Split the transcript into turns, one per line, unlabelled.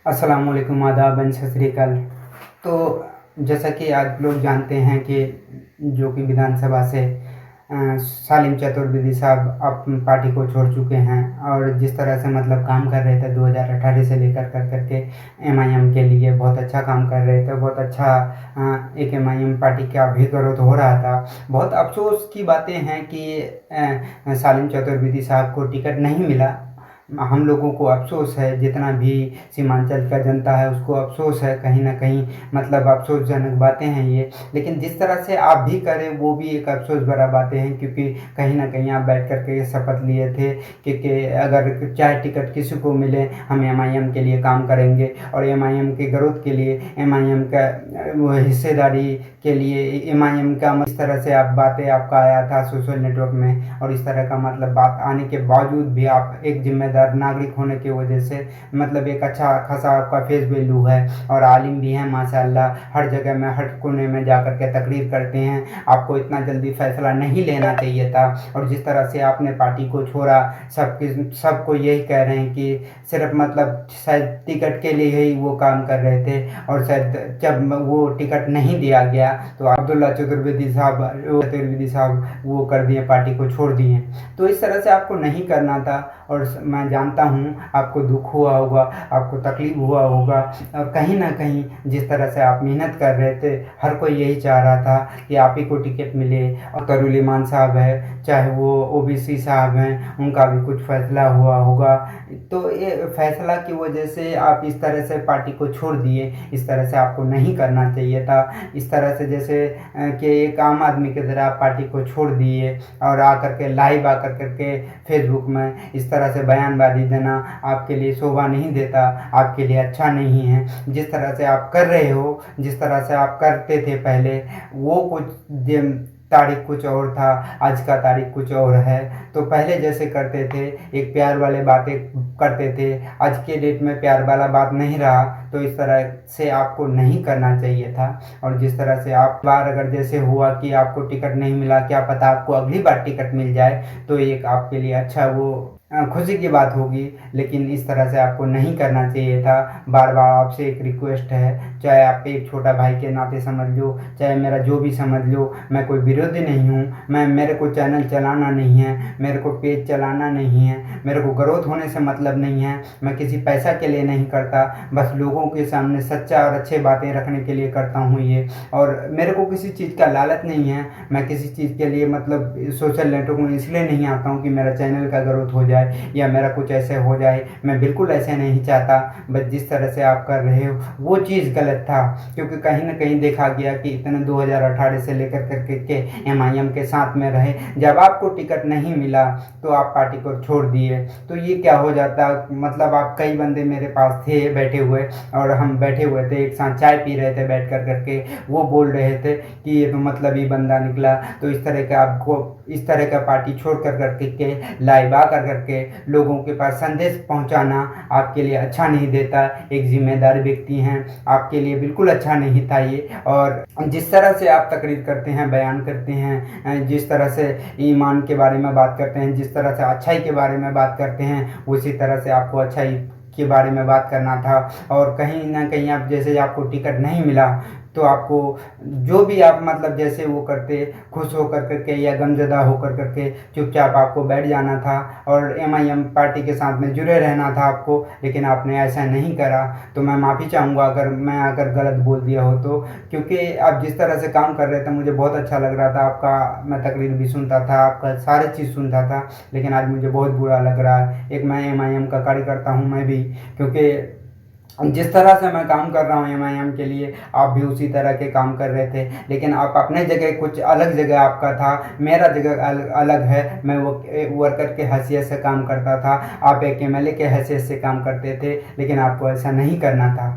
अस्सलामुअलैकुम, आदाब एंड सत श्री अकाल। तो जैसा कि आप लोग जानते हैं कि जो कि विधानसभा से सालिम चतुर्वेदी साहब अपनी पार्टी को छोड़ चुके हैं और जिस तरह से मतलब काम कर रहे थे 2018 से लेकर करके एमआईएम के लिए बहुत अच्छा काम कर रहे थे। बहुत अच्छा एक एमआईएम पार्टी का भी ग्रोथ हो रहा था। बहुत अफसोस की बातें हैं कि सालिम चतुर्वेदी साहब को टिकट नहीं मिला। हम लोगों को अफ़सोस है, जितना भी सीमांचल का जनता है उसको अफ़सोस है। कहीं न कहीं मतलब अफ़सोसजनक बातें हैं ये। लेकिन जिस तरह से आप भी करें वो भी एक अफ़सोस भरा बातें हैं, क्योंकि कहीं न कहीं आप बैठ कर के शपथ लिए थे कि अगर चाहे टिकट किसी को मिले हम एमआईएम के लिए काम करेंगे और एमआईएम के ग्रोथ के लिए, एमआईएम का वो हिस्सेदारी के लिए, एमआईएम का इस तरह से आप बातें आपका आया था सोशल नेटवर्क में। और इस तरह का मतलब बात आने के बावजूद भी आप एक ज़िम्मेदार नागरिक होने की वजह से मतलब एक अच्छा खासा आपका फेस वैल्यू है और आलिम भी हैं माशाअल्लाह। हर जगह में हर कोने में जा कर के तकरीर करते हैं। आपको इतना जल्दी फैसला नहीं लेना चाहिए था। और जिस तरह से आपने पार्टी को छोड़ा, सबको यही कह रहे हैं कि सिर्फ मतलब शायद टिकट के लिए ही वो काम कर रहे थे। और शायद जब वो टिकट नहीं दिया गया तो अब्दुल्ला चतुर्वेदी साहब वो कर दिए, पार्टी को छोड़ दिए। तो इस तरह से आपको नहीं करना था। और मैं जानता हूँ आपको दुख हुआ होगा, आपको तकलीफ हुआ होगा। और कहीं ना कहीं जिस तरह से आप मेहनत कर रहे थे, हर कोई यही चाह रहा था कि आप ही को टिकट मिले। और तरुल ईमान साहब है, चाहे वो ओबीसी साहब हैं, उनका भी कुछ फैसला हुआ होगा। तो ये फैसला की वजह से आप इस तरह से पार्टी को छोड़ दिए। इस तरह से आपको नहीं करना चाहिए था। इस तरह से जैसे कि एक आम आदमी की तरह आप पार्टी को छोड़ दिए और आकर के लाइव आकर करके फेसबुक में इस तरह से बयानबाजी देना आपके लिए शोभा नहीं देता, आपके लिए अच्छा नहीं है। जिस तरह से आप कर रहे हो, जिस तरह से आप करते थे पहले, वो कुछ तारीख कुछ और था, आज का तारीख कुछ और है। तो पहले जैसे करते थे, एक प्यार वाले बातें करते थे, आज के डेट में प्यार वाला बात नहीं रहा। तो इस तरह से आपको नहीं करना चाहिए था। और जिस तरह से आप बार अगर जैसे हुआ कि आपको टिकट नहीं मिला, क्या पता आपको अगली बार टिकट मिल जाए, तो एक आपके लिए अच्छा वो खुशी की बात होगी। लेकिन इस तरह से आपको नहीं करना चाहिए था। बार बार आपसे एक रिक्वेस्ट है, चाहे आप एक छोटा भाई के नाते समझ लो, चाहे मेरा जो भी समझ लो, मैं कोई विरोधी नहीं हूँ। मेरे को चैनल चलाना नहीं है, मेरे को पेज चलाना नहीं है, मेरे को ग्रोथ होने से मतलब नहीं है। मैं किसी पैसा के लिए नहीं करता, बस लोगों के सामने सच्चा और अच्छे बातें रखने के लिए करता हूँ ये। और मेरे को किसी चीज़ का लालच नहीं है। मैं किसी चीज़ के लिए मतलब सोशल नेटवर्क में इसलिए नहीं आता हूँ कि मेरा चैनल का ग्रोथ हो जाए या मेरा कुछ ऐसे हो जाए। मैं बिल्कुल ऐसे नहीं चाहता। बस जिस तरह से आप कर रहे हो वो चीज़ गलत था, क्योंकि कहीं ना कहीं देखा गया कि इतने 2018 से लेकर के एमआईएम के साथ में रहे। जब आपको टिकट नहीं मिला तो आप पार्टी को छोड़ दिए। तो ये क्या हो जाता, मतलब आप कई बंदे मेरे पास थे बैठे हुए, और हम बैठे हुए थे एक साथ चाय पी रहे थे बैठ कर करके। वो बोल रहे थे कि ये तो मतलब ही बंदा निकला। तो इस तरह का आपको इस तरह का पार्टी छोड़ कर करके लाइव आ कर करके लोगों के पास संदेश पहुंचाना आपके लिए अच्छा नहीं देता। एक जिम्मेदार व्यक्ति हैं, आपके लिए बिल्कुल अच्छा नहीं था ये। और जिस तरह से आप तकरीर करते हैं, बयान करते हैं, जिस तरह से ईमान के बारे में बात करते हैं, जिस तरह से अच्छाई के बारे में बात करते हैं, उसी तरह से आपको अच्छाई के बारे में बात करना था। और कहीं ना कहीं आप जैसे आपको टिकट नहीं मिला तो आपको जो भी आप मतलब जैसे वो करते, खुश होकर करके या गमज़दा होकर करके चुपचाप आपको बैठ जाना था और एमआईएम पार्टी के साथ में जुड़े रहना था आपको। लेकिन आपने ऐसा नहीं करा। तो मैं माफ़ी चाहूँगा अगर मैं गलत बोल दिया हो तो, क्योंकि आप जिस तरह से काम कर रहे थे मुझे बहुत अच्छा लग रहा था। आपका मैं तकरीर भी सुनता था, आपका सारे चीज़ सुनता था। लेकिन आज मुझे बहुत बुरा लग रहा है। एक मैं एमआईएम का कार्यकर्ता हूँ मैं भी, क्योंकि जिस तरह से मैं काम कर रहा हूँ एमआईएम के लिए, आप भी उसी तरह के काम कर रहे थे। लेकिन आप अपने जगह कुछ अलग जगह आपका था, मेरा जगह अलग है। मैं वो वर्कर के हैसियत से काम करता था, आप एक एमएलए के हैसियत से काम करते थे। लेकिन आपको ऐसा नहीं करना था।